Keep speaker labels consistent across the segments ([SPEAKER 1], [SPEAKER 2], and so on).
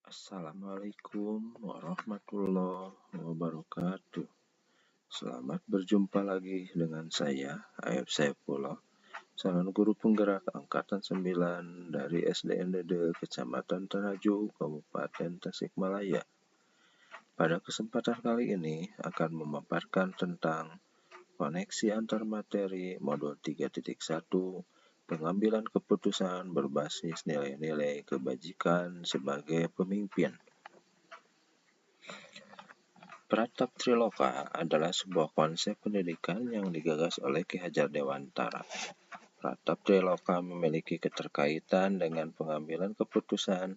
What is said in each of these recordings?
[SPEAKER 1] Assalamualaikum warahmatullahi wabarakatuh. Selamat berjumpa lagi dengan saya, Ayub Saifullah, calon guru penggerak Angkatan 9 dari SDNDD Kecamatan Taraju, Kabupaten Tasikmalaya. Pada kesempatan kali ini akan memaparkan tentang koneksi antar materi modul 3.1 pengambilan keputusan berbasis nilai-nilai kebajikan sebagai pemimpin. Pratap Triloka adalah sebuah konsep pendidikan yang digagas oleh Ki Hajar Dewantara. Pratap Triloka memiliki keterkaitan dengan pengambilan keputusan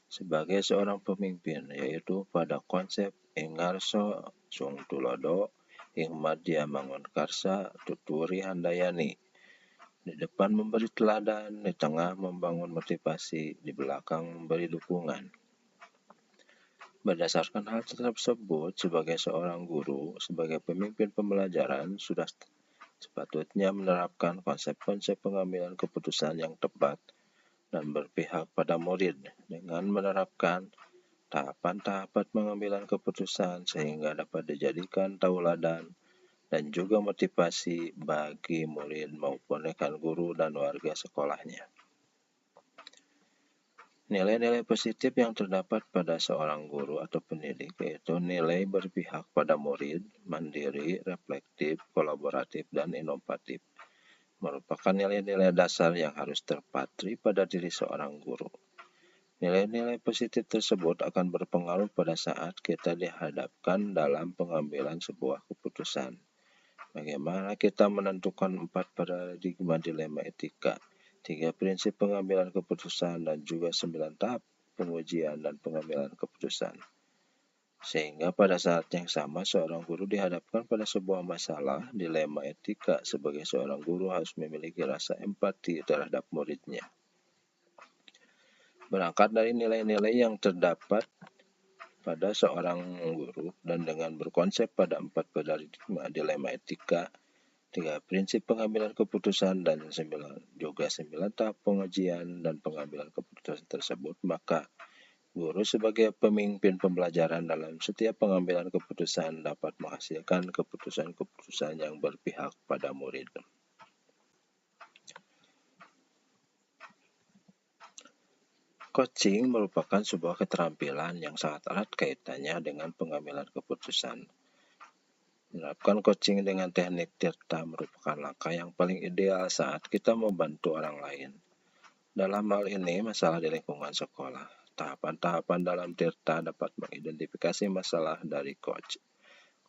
[SPEAKER 1] sebagai seorang pemimpin, yaitu pada konsep Ingarso Sung Tulodo, Ingmadya Mangunkarsa, Tuturi Handayani. Di depan memberi teladan, di tengah membangun motivasi, di belakang memberi dukungan. Berdasarkan hal tersebut, sebagai seorang guru, sebagai pemimpin pembelajaran, sudah sepatutnya menerapkan konsep-konsep pengambilan keputusan yang tepat dan berpihak pada murid dengan menerapkan tahapan-tahapan pengambilan keputusan sehingga dapat dijadikan tauladan dan juga motivasi bagi murid maupun rekan guru dan warga sekolahnya. Nilai-nilai positif yang terdapat pada seorang guru atau pendidik yaitu nilai berpihak pada murid, mandiri, reflektif, kolaboratif, dan inovatif. Merupakan nilai-nilai dasar yang harus terpatri pada diri seorang guru. Nilai-nilai positif tersebut akan berpengaruh pada saat kita dihadapkan dalam pengambilan sebuah keputusan. Bagaimana kita menentukan 4 paradigma dilema etika, 3 prinsip pengambilan keputusan, dan juga 9 tahap pengujian dan pengambilan keputusan. Sehingga pada saat yang sama seorang guru dihadapkan pada sebuah masalah dilema etika, sebagai seorang guru harus memiliki rasa empati terhadap muridnya. Berangkat dari nilai-nilai yang terdapat pada seorang guru dan dengan berkonsep pada 4 paradigma dilema etika, 3 prinsip pengambilan keputusan, dan 9 tahap pengujian dan pengambilan keputusan tersebut, maka guru sebagai pemimpin pembelajaran dalam setiap pengambilan keputusan dapat menghasilkan keputusan-keputusan yang berpihak pada murid. Coaching merupakan sebuah keterampilan yang sangat erat kaitannya dengan pengambilan keputusan. Menerapkan coaching dengan teknik tirta merupakan langkah yang paling ideal saat kita membantu orang lain. Dalam hal ini, masalah di lingkungan sekolah. Tahapan-tahapan dalam tirta dapat mengidentifikasi masalah dari coach.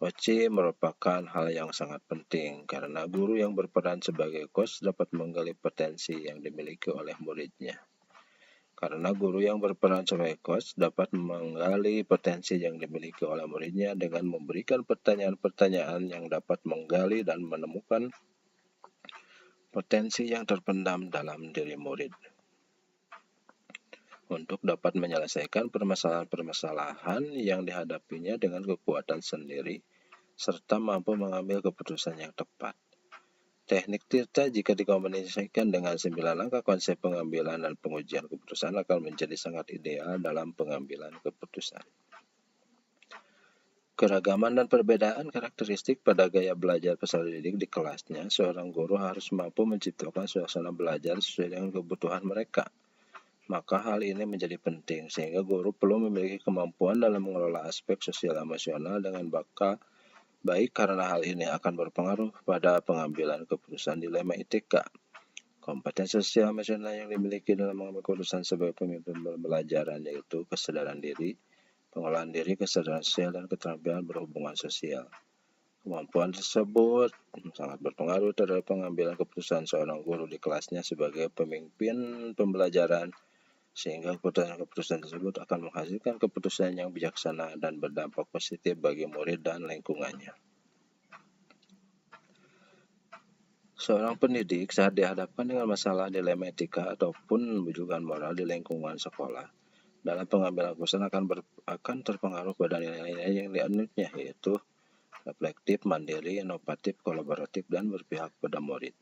[SPEAKER 1] Coaching merupakan hal yang sangat penting karena guru yang berperan sebagai coach dapat menggali potensi yang dimiliki oleh muridnya. Karena guru yang berperan sebagai coach dapat menggali potensi yang dimiliki oleh muridnya dengan memberikan pertanyaan-pertanyaan yang dapat menggali dan menemukan potensi yang terpendam dalam diri murid untuk dapat menyelesaikan permasalahan-permasalahan yang dihadapinya dengan kekuatan sendiri serta mampu mengambil keputusan yang tepat. Teknik tirta jika dikombinasikan dengan 9 langkah konsep pengambilan dan pengujian keputusan akan menjadi sangat ideal dalam pengambilan keputusan. Keragaman dan perbedaan karakteristik pada gaya belajar peserta didik di kelasnya, seorang guru harus mampu menciptakan suasana belajar sesuai dengan kebutuhan mereka. Maka hal ini menjadi penting sehingga guru perlu memiliki kemampuan dalam mengelola aspek sosial emosional dengan baik karena hal ini akan berpengaruh pada pengambilan keputusan dilema etika. Kompetensi sosial emosional yang dimiliki dalam mengambil keputusan sebagai pemimpin pembelajaran yaitu kesadaran diri, pengolahan diri, kesadaran sosial, dan keterampilan berhubungan sosial. Kemampuan tersebut sangat berpengaruh terhadap pengambilan keputusan seorang guru di kelasnya sebagai pemimpin pembelajaran, sehingga keputusan tersebut akan menghasilkan keputusan yang bijaksana dan berdampak positif bagi murid dan lingkungannya. Seorang pendidik saat dihadapkan dengan masalah dilema etika ataupun bujukan moral di lingkungan sekolah, dalam pengambilan keputusan akan terpengaruh pada nilai-nilai yang dianutnya, yaitu reflektif, mandiri, inovatif, kolaboratif, dan berpihak pada murid.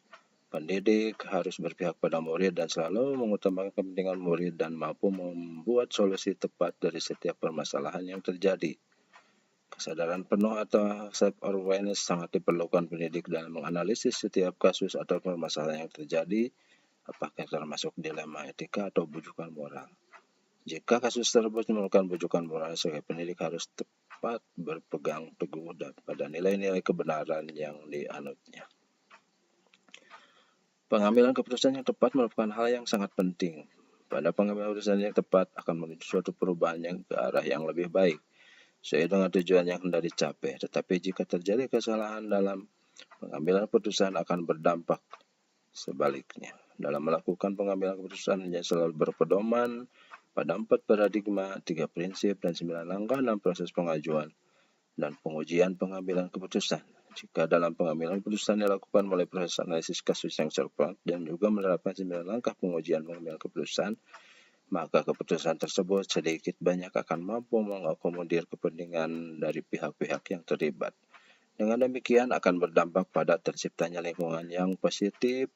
[SPEAKER 1] Pendidik harus berpihak pada murid dan selalu mengutamakan kepentingan murid dan mampu membuat solusi tepat dari setiap permasalahan yang terjadi. Kesadaran penuh atau self-awareness sangat diperlukan pendidik dalam menganalisis setiap kasus atau permasalahan yang terjadi, apakah termasuk dilema etika atau bujukan moral. Jika kasus tersebut memerlukan bujukan moral, sebagai pendidik harus tepat berpegang teguh pada nilai-nilai kebenaran yang dianutnya. Pengambilan keputusan yang tepat merupakan hal yang sangat penting. Pada pengambilan keputusan yang tepat akan menuju suatu perubahan yang ke arah yang lebih baik, sesuai dengan tujuan yang hendak dicapai. Tetapi jika terjadi kesalahan dalam pengambilan keputusan akan berdampak sebaliknya. Dalam melakukan pengambilan keputusan, hanya selalu berpedoman pada 4 paradigma, 3 prinsip, dan 9 langkah dalam proses pengajuan dan pengujian pengambilan keputusan. Jika dalam pengambilan keputusan dilakukan melalui proses analisis kasus yang cermat dan juga menerapkan 9 langkah pengujian pengambilan keputusan, maka keputusan tersebut sedikit banyak akan mampu mengakomodir kepentingan dari pihak-pihak yang terlibat. Dengan demikian akan berdampak pada terciptanya lingkungan yang positif,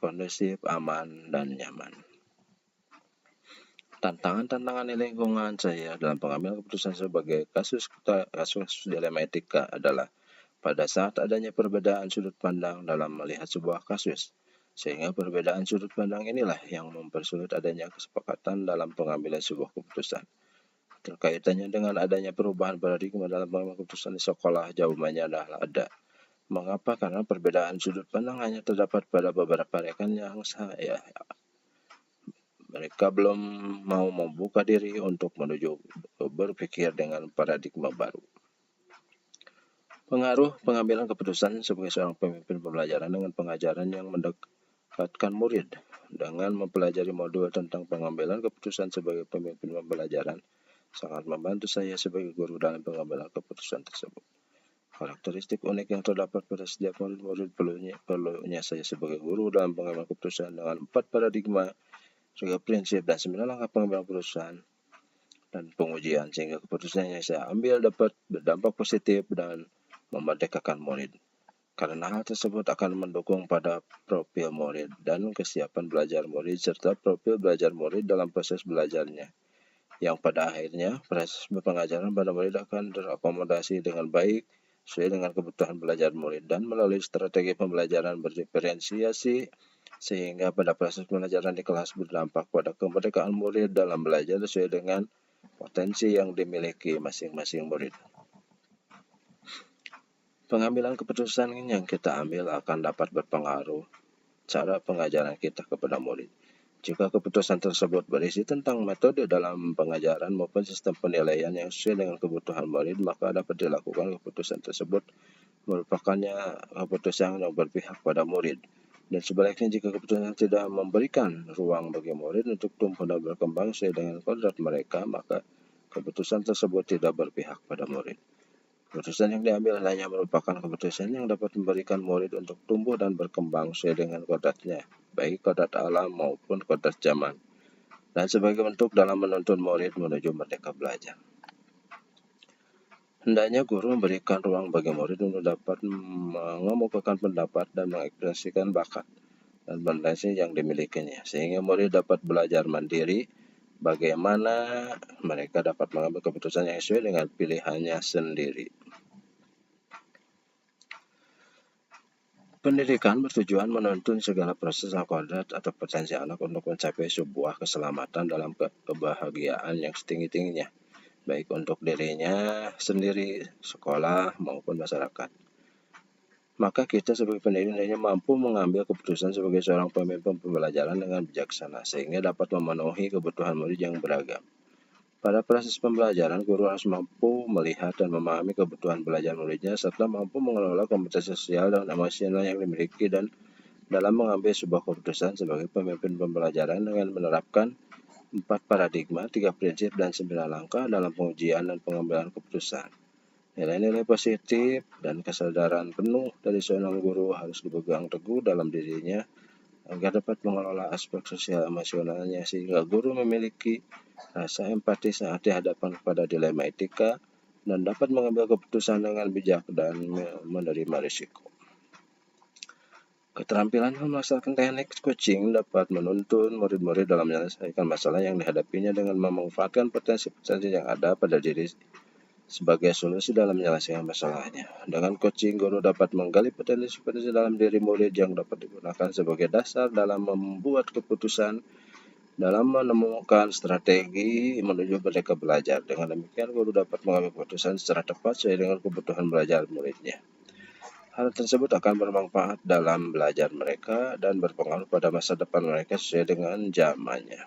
[SPEAKER 1] kondusif, aman, dan nyaman. Tantangan-tantangan di lingkungan saya dalam pengambilan keputusan sebagai kasus dilema etika adalah pada saat adanya perbedaan sudut pandang dalam melihat sebuah kasus, sehingga perbedaan sudut pandang inilah yang mempersulit adanya kesepakatan dalam pengambilan sebuah keputusan. Terkaitannya dengan adanya perubahan paradigma dalam pengambilan keputusan di sekolah, jawabannya adalah ada. Mengapa? Karena perbedaan sudut pandang hanya terdapat pada beberapa rekan yang mereka belum mau membuka diri untuk menuju berpikir dengan paradigma baru. Pengaruh pengambilan keputusan sebagai seorang pemimpin pembelajaran dengan pengajaran yang mendekatkan murid. Dengan mempelajari modul tentang pengambilan keputusan sebagai pemimpin pembelajaran, sangat membantu saya sebagai guru dalam pengambilan keputusan tersebut. Karakteristik unik yang terdapat pada setiap murid perlunya saya sebagai guru dalam pengambilan keputusan dengan 4 paradigma, 3 prinsip, dan 9 langkah pengambilan keputusan dan pengujian, sehingga keputusan yang saya ambil dapat berdampak positif dan memerdekakan murid. Karena hal tersebut akan mendukung pada profil murid dan kesiapan belajar murid serta profil belajar murid dalam proses belajarnya, yang pada akhirnya proses pengajaran pada murid akan terakomodasi dengan baik sesuai dengan kebutuhan belajar murid dan melalui strategi pembelajaran berdiferensiasi, sehingga pada proses pembelajaran di kelas berdampak pada kemerdekaan murid dalam belajar sesuai dengan potensi yang dimiliki masing-masing murid. Pengambilan keputusan yang kita ambil akan dapat berpengaruh cara pengajaran kita kepada murid. Jika keputusan tersebut berisi tentang metode dalam pengajaran maupun sistem penilaian yang sesuai dengan kebutuhan murid, maka dapat dilakukan keputusan tersebut merupakannya keputusan yang berpihak pada murid. Dan sebaliknya, jika keputusan tidak memberikan ruang bagi murid untuk tumbuh dan berkembang sesuai dengan kodrat mereka, maka keputusan tersebut tidak berpihak pada murid. Keputusan yang diambil hanya merupakan keputusan yang dapat memberikan murid untuk tumbuh dan berkembang sesuai dengan kodratnya, baik kodrat alam maupun kodrat zaman, dan sebagai bentuk dalam menuntun murid menuju merdeka belajar. Hendaknya guru memberikan ruang bagi murid untuk dapat mengemukakan pendapat dan mengekspresikan bakat dan potensi yang dimilikinya, sehingga murid dapat belajar mandiri bagaimana mereka dapat mengambil keputusan yang sesuai dengan pilihannya sendiri. Pendidikan bertujuan menuntun segala proses kodrat atau potensi anak untuk mencapai sebuah keselamatan dalam kebahagiaan yang setinggi-tingginya, baik untuk dirinya sendiri, sekolah, maupun masyarakat. Maka kita sebagai pendidik hanya mampu mengambil keputusan sebagai seorang pemimpin pembelajaran dengan bijaksana, sehingga dapat memenuhi kebutuhan murid yang beragam. Pada proses pembelajaran, guru harus mampu melihat dan memahami kebutuhan belajar muridnya, serta mampu mengelola kompetensi sosial dan emosional yang dimiliki dan dalam mengambil sebuah keputusan sebagai pemimpin pembelajaran dengan menerapkan 4 paradigma, 3 prinsip, dan 9 langkah dalam pengujian dan pengambilan keputusan. Nilai-nilai positif dan kesadaran penuh dari seorang guru harus dipegang teguh dalam dirinya agar dapat mengelola aspek sosial emosionalnya, sehingga guru memiliki rasa empati saat dihadapkan kepada dilema etika dan dapat mengambil keputusan dengan bijak dan menerima risiko. Keterampilan melaksanakan teknik coaching dapat menuntun murid-murid dalam menyelesaikan masalah yang dihadapinya dengan memanfaatkan potensi-potensi yang ada pada diri sebagai solusi dalam menyelesaikan masalahnya. Dengan coaching, guru dapat menggali potensi-potensi dalam diri murid yang dapat digunakan sebagai dasar dalam membuat keputusan, dalam menemukan strategi menuju mereka belajar. Dengan demikian, guru dapat mengambil keputusan secara tepat sesuai dengan kebutuhan belajar muridnya. Hal tersebut akan bermanfaat dalam belajar mereka dan berpengaruh pada masa depan mereka sesuai dengan zamannya.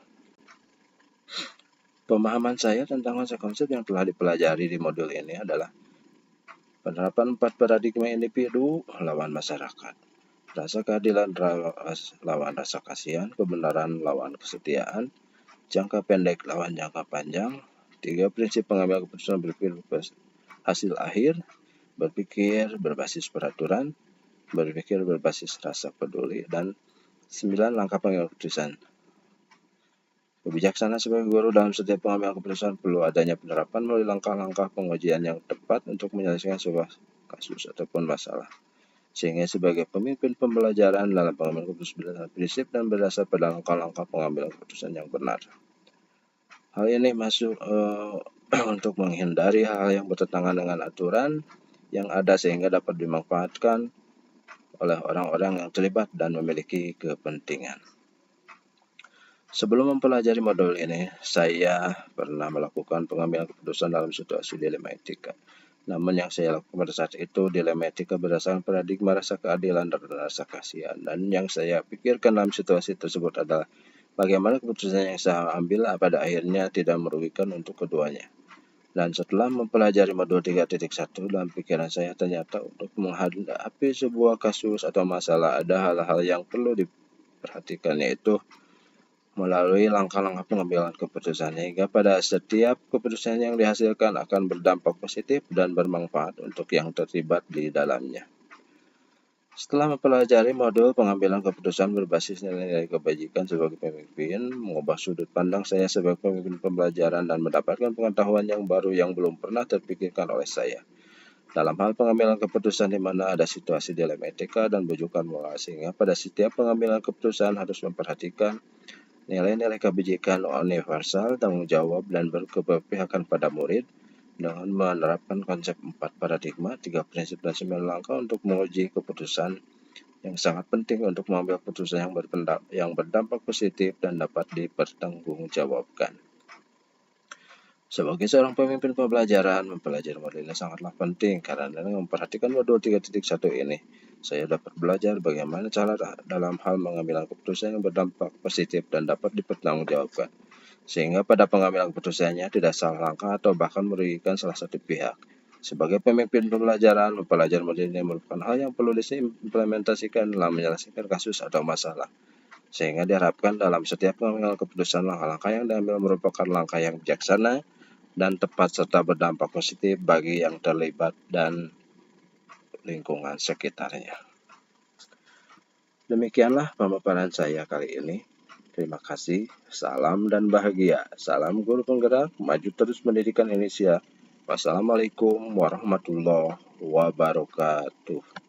[SPEAKER 1] Pemahaman saya tentang konsep-konsep yang telah dipelajari di modul ini adalah penerapan 4 paradigma individu lawan masyarakat, rasa keadilan lawan rasa kasihan, kebenaran lawan kesetiaan, jangka pendek lawan jangka panjang, 3 prinsip pengambilan keputusan berpikir hasil akhir, berpikir berbasis peraturan, berpikir berbasis rasa peduli, dan 9 langkah pengambilan keputusan. Kebijaksanaan sebagai guru dalam setiap pengambilan keputusan perlu adanya penerapan melalui langkah-langkah pengujian yang tepat untuk menyelesaikan sebuah kasus ataupun masalah. Sehingga sebagai pemimpin pembelajaran dalam pengambilan keputusan berdasarkan prinsip dan berdasar pada langkah-langkah pengambilan keputusan yang benar. Hal ini masuk untuk menghindari hal yang bertentangan dengan aturan yang ada sehingga dapat dimanfaatkan oleh orang-orang yang terlibat dan memiliki kepentingan. Sebelum mempelajari modul ini, saya pernah melakukan pengambilan keputusan dalam situasi dilema etika. Namun yang saya lakukan pada saat itu dilema etika berdasarkan paradigma rasa keadilan dan rasa kasihan. Dan yang saya pikirkan dalam situasi tersebut adalah bagaimana keputusan yang saya ambil pada akhirnya tidak merugikan untuk keduanya. Dan setelah mempelajari modul 3.1 dalam pikiran saya ternyata untuk menghadapi sebuah kasus atau masalah ada hal-hal yang perlu diperhatikan, yaitu melalui langkah-langkah pengambilan keputusan hingga pada setiap keputusan yang dihasilkan akan berdampak positif dan bermanfaat untuk yang terlibat di dalamnya. Setelah mempelajari modul pengambilan keputusan berbasis nilai-nilai kebajikan sebagai pemimpin, mengubah sudut pandang saya sebagai pemimpin pembelajaran dan mendapatkan pengetahuan yang baru yang belum pernah terpikirkan oleh saya. Dalam hal pengambilan keputusan di mana ada situasi dilema etika dan bujukan moral, sehingga pada setiap pengambilan keputusan harus memperhatikan nilai-nilai kebajikan universal, tanggung jawab, dan berkeberpihakan pada murid, dengan menerapkan konsep 4 paradigma, 3 prinsip, dan 9 langkah untuk menguji keputusan yang sangat penting untuk mengambil keputusan yang berdampak positif dan dapat dipertanggungjawabkan. Sebagai seorang pemimpin pembelajaran, mempelajari modul ini sangatlah penting karena dengan memperhatikan modul 3.1 ini, saya dapat belajar bagaimana cara dalam hal mengambil keputusan yang berdampak positif dan dapat dipertanggungjawabkan. Sehingga pada pengambilan keputusannya tidak salah langkah atau bahkan merugikan salah satu pihak. Sebagai pemimpin pembelajaran, mempelajari modul ini merupakan hal yang perlu diimplementasikan dalam menyelesaikan kasus atau masalah. Sehingga diharapkan dalam setiap pengambilan keputusan, langkah-langkah yang diambil merupakan langkah yang bijaksana dan tepat serta berdampak positif bagi yang terlibat dan lingkungan sekitarnya. Demikianlah pemaparan saya kali ini. Terima kasih, salam dan bahagia. Salam guru penggerak, maju terus pendidikan Indonesia. Wassalamualaikum warahmatullahi wabarakatuh.